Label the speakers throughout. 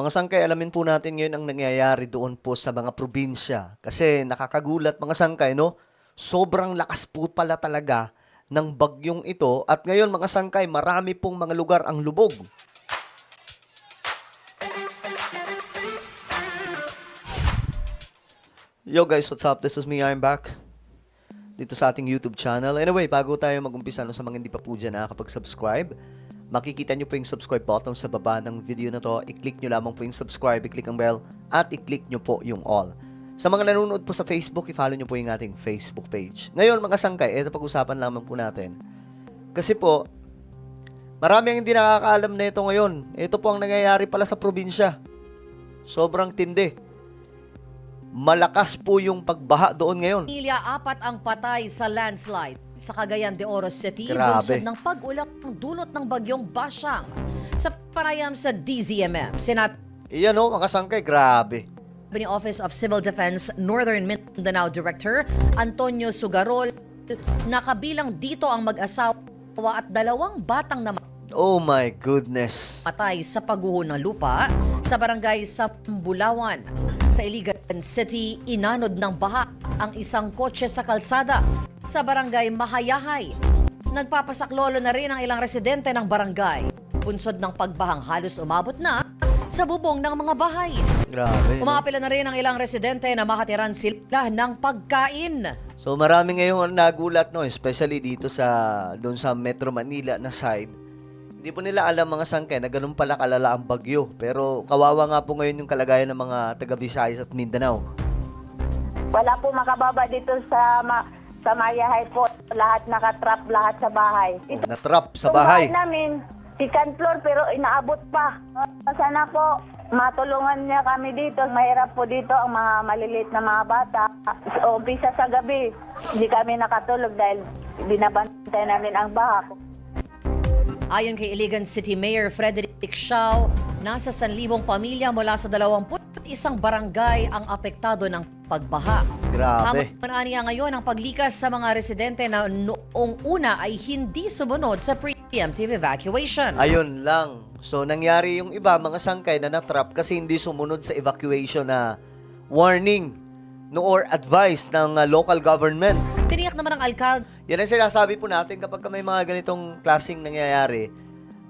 Speaker 1: Mga sangkay, alamin po natin ngayon ang nangyayari doon po sa mga probinsya. Kasi nakakagulat mga sangkay, no? Sobrang lakas po pala talaga ng bagyong ito. At ngayon mga sangkay, marami pong mga lugar ang lubog. Yo guys, what's up? This is me, I'm back dito sa ating YouTube channel. Anyway, bago tayo mag-umpisa sa mga hindi pa po dyan nakakapag-subscribe, makikita nyo po yung subscribe button sa baba ng video na to. I-click nyo lamang po yung subscribe, i-click ang bell, at i-click nyo po yung all. Sa mga nanonood po sa Facebook, i-follow nyo po yung ating Facebook page. Ngayon mga sangkay, ito pag-usapan lamang po natin. Kasi po, marami ang hindi nakakaalam na ito ngayon. Ito po ang nangyayari pala sa probinsya. Sobrang tindi. Malakas po yung pagbaha doon ngayon.
Speaker 2: Pamilya, 4 ang patay sa landslide sa Cagayan de Oro City.
Speaker 1: Grabe.
Speaker 2: Bunsod ng pag-ulang dulot ng bagyong Basyang. Sa panayam sa DZMM, sinabi
Speaker 1: Iyan o, mga sangkay, grabe.
Speaker 2: ni Office of Civil Defense Northern Mindanao Director Antonio Sugarol na kabilang dito ang mag-asawa at 2 batang
Speaker 1: Oh my goodness.
Speaker 2: namatay sa pagguho ng lupa sa barangay Sambulawan. Sa Iligan City, inanod ng baha ang isang kotse sa kalsada sa barangay Mahayahay. Nagpapasaklolo na rin ang ilang residente ng barangay. Bunsod ng pagbahang halos umabot na sa bubong ng mga bahay.
Speaker 1: Grabe. No?
Speaker 2: Umapila na rin ang ilang residente na makatiran sila ng pagkain.
Speaker 1: So marami ngayong nagulat, no, especially dito doon sa Metro Manila na side. Hindi po nila alam mga sangkay na ganun pala kalala ang bagyo. Pero kawawa nga po ngayon yung kalagayan ng mga taga Visayas at Mindanao.
Speaker 3: Wala po makababa dito sa Mayahay po. Lahat nakatrap, lahat sa bahay.
Speaker 1: Oh, natrap sa bahay.
Speaker 3: Itong namin, second floor pero inaabot pa. Sana po matulungan niya kami dito. Mahirap po dito ang mga maliliit na mga bata. So, umpisa sa gabi, hindi kami nakatulog dahil binabantay namin ang baha.
Speaker 2: Ayon kay Iligan City Mayor Frederick Siao, nasa 1,000 pamilya mula sa 21 barangay ang apektado ng pagbaha.
Speaker 1: Grabe.
Speaker 2: Hamon niya ngayon ang paglikas sa mga residente na noong una ay hindi sumunod sa preemptive evacuation.
Speaker 1: Ayun lang. So nangyari yung iba, mga sangkay na natrap kasi hindi sumunod sa evacuation na warning no or advice ng local government.
Speaker 2: Tiniyak naman ng alkalde
Speaker 1: Yan ang sinasabi po natin kapag may mga ganitong klaseng nangyayari.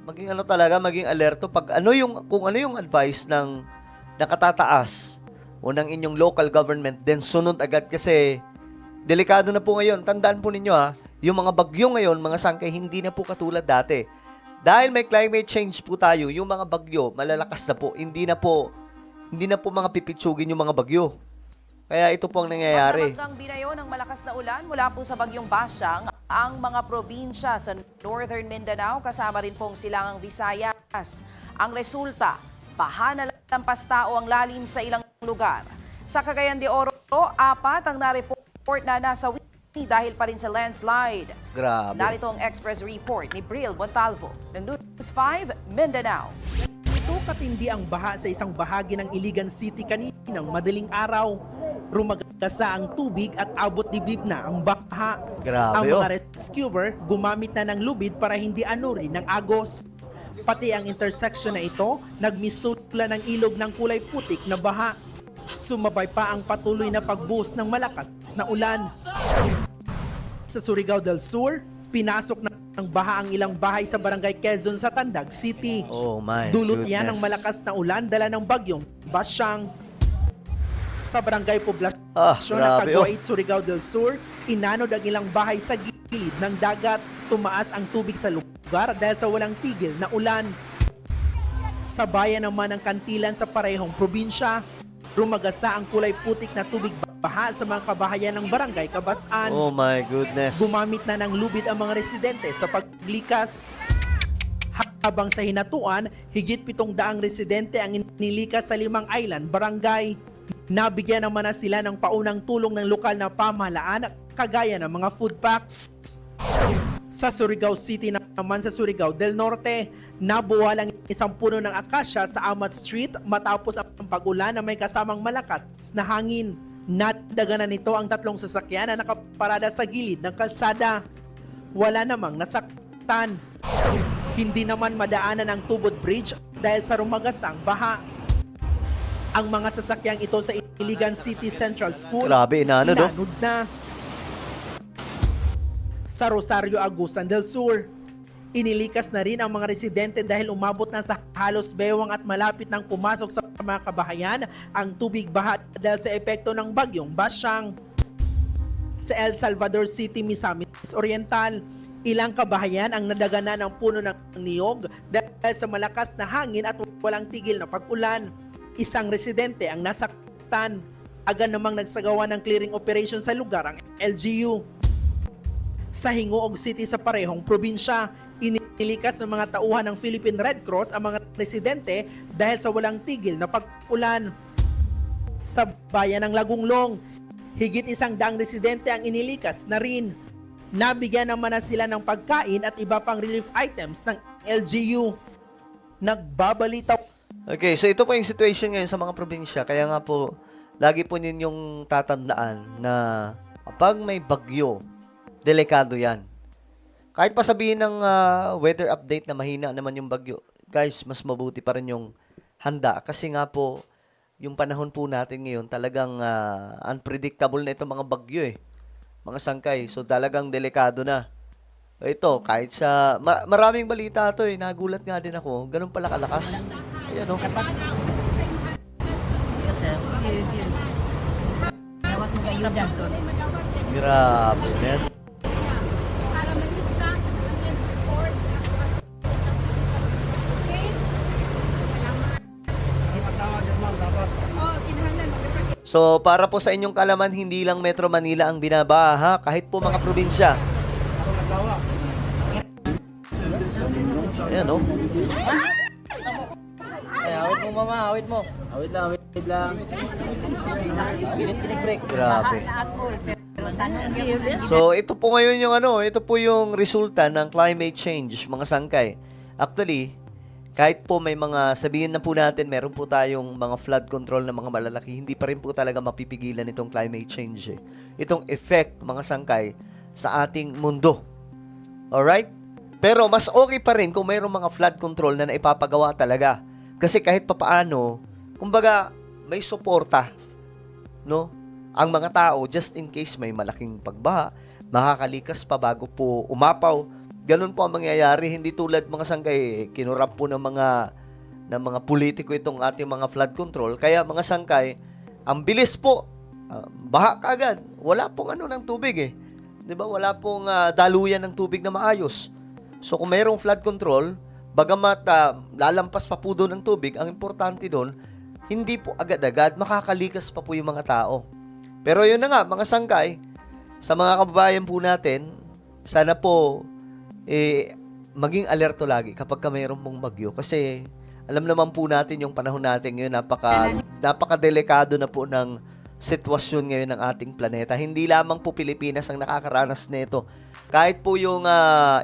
Speaker 1: Maging maging alerto kung ano yung advice ng nakatataas o ng inyong local government, then sunod agad kasi delikado na po ngayon. Tandaan po ninyo yung mga bagyo ngayon, mga sangkay, hindi na po katulad dati. Dahil may climate change po tayo, yung mga bagyo malalakas na po. Hindi na po mga pipitsugin yung mga bagyo. Kaya ito po ang nangyayari.
Speaker 4: Pagdamag ng binayo ng malakas na ulan mula po sa bagyong Basyang, ang mga probinsya sa Northern Mindanao, kasama rin pong silangang Visayas. Ang resulta, baha na lampas tao ang lalim sa ilang lugar. Sa Cagayan de Oro, 4 ang na-report na nasa wiki dahil pa rin sa landslide.
Speaker 1: Grabe.
Speaker 4: Narito ang express report ni Bril Montalvo ng News 5 Mindanao.
Speaker 5: Ito katindi ang baha sa isang bahagi ng Iligan City kaninang madaling araw. Rumagasa ang tubig at abot dibdib na ang baha.
Speaker 1: Grabe,
Speaker 5: Ang mga rescuer gumamit na ng lubid para hindi anurin ng agos. Pati ang intersection na ito, nagmistula ng ilog ng kulay putik na baha. Sumabay pa ang patuloy na pagbuhos ng malakas na ulan. Sa Surigao del Sur, pinasok ng baha ang ilang bahay sa barangay Quezon sa Tandag City.
Speaker 1: Oh my
Speaker 5: Dulot
Speaker 1: goodness.
Speaker 5: yan ng malakas na ulan dala ng bagyong Basyang. Sa barangay Poblasyon ng
Speaker 1: grabe,
Speaker 5: Caguait, Surigao del Sur, inanod ang ilang bahay sa gilid ng dagat. Tumaas ang tubig sa lugar dahil sa walang tigil na ulan. Sa bayan naman ng Kantilan sa parehong probinsya, rumagasa ang kulay putik na tubig baha sa mga kabahayan ng barangay Kabasan.
Speaker 1: Oh my goodness.
Speaker 5: Gumamit na ng lubid ang mga residente sa paglikas. Habang sa Hinatuan, higit 700 residente ang inilikas sa 5 island barangay. Nabigyan naman na sila ng paunang tulong ng lokal na pamahalaan kagaya ng mga food packs. Sa Surigao City naman sa Surigao del Norte, nabuwal ang isang puno ng akasya sa Amat Street matapos ang pag-ulan na may kasamang malakas na hangin. Nadaganan nito ang 3 sasakyan na nakaparada sa gilid ng kalsada. Wala namang nasaktan. Hindi naman madaanan ang Tubod Bridge dahil sa rumagasang baha. Ang mga sasakyang ito sa Iligan City Central School,
Speaker 1: Grabe, inanod, oh.
Speaker 5: inanod na. Sa Rosario Agusan del Sur, inilikas na rin ang mga residente dahil umabot na sa halos bewang at malapit nang pumasok sa mga kabahayan ang tubig baha dahil sa epekto ng bagyong Basyang. Sa El Salvador City, Misamis Oriental, ilang kabahayan ang nadagana ng puno ng niyog dahil sa malakas na hangin at walang tigil na pag-ulan. Isang residente ang nasaktan. Agad namang nagsagawa ng clearing operation sa lugar ang LGU. Sa Hingoog City sa parehong probinsya, inilikas ng mga tauhan ng Philippine Red Cross ang mga residente dahil sa walang tigil na pag-ulan. Sa bayan ng Lagunglong, higit 100 residente ang inilikas na rin. Nabigyan naman na sila ng pagkain at iba pang relief items ng LGU. Nagbabalitaw.
Speaker 1: Okay, so ito po yung situation ngayon sa mga probinsya. Kaya nga po, lagi po ninyong tatandaan na kapag may bagyo, delikado yan. Kahit pa sabihin ng weather update na mahina naman yung bagyo, guys, mas mabuti pa rin yung handa. Kasi nga po, yung panahon po natin ngayon, talagang unpredictable na itong mga bagyo eh. Mga sangkay. So, talagang delikado na. Ito, kahit sa... maraming balita ito eh. Nagulat nga din ako. Ganun pala kalakas. Ayan o. Grabe, man. So, para po sa inyong kalaman, hindi lang Metro Manila ang binabaha, ha? Kahit po mga probinsya. Ayan, no?
Speaker 6: Ay, awit mo mama, awit mo. Awit lang, awit lang. Pinit-break.
Speaker 1: Grabe. So, ito po ngayon yung ito po yung resulta ng climate change, mga sangkay. Actually, kahit po may mga, sabihin na po natin, meron po tayong mga flood control na mga malalaki, hindi pa rin po talaga mapipigilan itong climate change. Itong effect, mga sangkay, sa ating mundo. Alright? Pero mas okay pa rin kung mayroong mga flood control na naipapagawa talaga. Kasi kahit papaano, kumbaga, may suporta, no? Ang mga tao, just in case may malaking pagbaha, makakalikas pa bago po umapaw. Ganun po ang mangyayari, hindi tulad mga sangkay, kinurap po ng mga politiko itong ating mga flood control. Kaya mga sangkay, ang bilis po, baha kaagad. Wala pong ng tubig eh. 'Di ba? Wala pong daluyan ng tubig na maayos. So kung mayroong flood control, bagamat lalampas pa po doon ng tubig, ang importante doon, hindi po agad-agad makakalikas pa po yung mga tao. Pero yun na nga, mga sangkay, sa mga kababayan po natin, sana po maging alerto lagi kapag mayroong pong bagyo. Kasi alam naman po natin yung panahon natin ngayon, napaka-delikado na po ng sitwasyon ngayon ng ating planeta. Hindi lamang po Pilipinas ang nakakaranas nito. Kahit po yung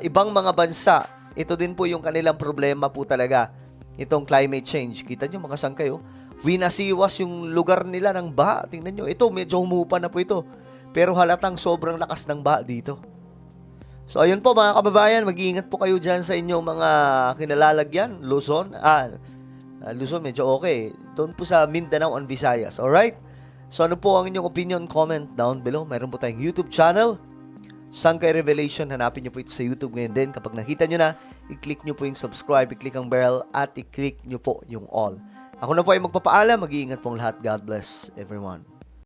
Speaker 1: ibang mga bansa, ito din po yung kanilang problema po talaga. Itong climate change. Kita nyo mga sangkay, winasiwas yung lugar nila ng baha. Tingnan nyo, ito medyo humupa na po ito. Pero halatang sobrang lakas ng baha dito. So ayun po mga kababayan, mag-iingat po kayo dyan sa inyong mga kinalalagyan. Luzon, Luzon medyo okay. Doon po sa Mindanao and Visayas, alright? So ano po ang inyong opinion? Comment down below. Mayroon po tayong YouTube channel, Sangkay Revelation. Hanapin nyo po ito sa YouTube ngayon din. Kapag nakita nyo na, i-click nyo po yung subscribe, i-click ang bell, at i-click nyo po yung all. Ako na po ay magpapaalam. Mag-iingat pong lahat. God bless everyone.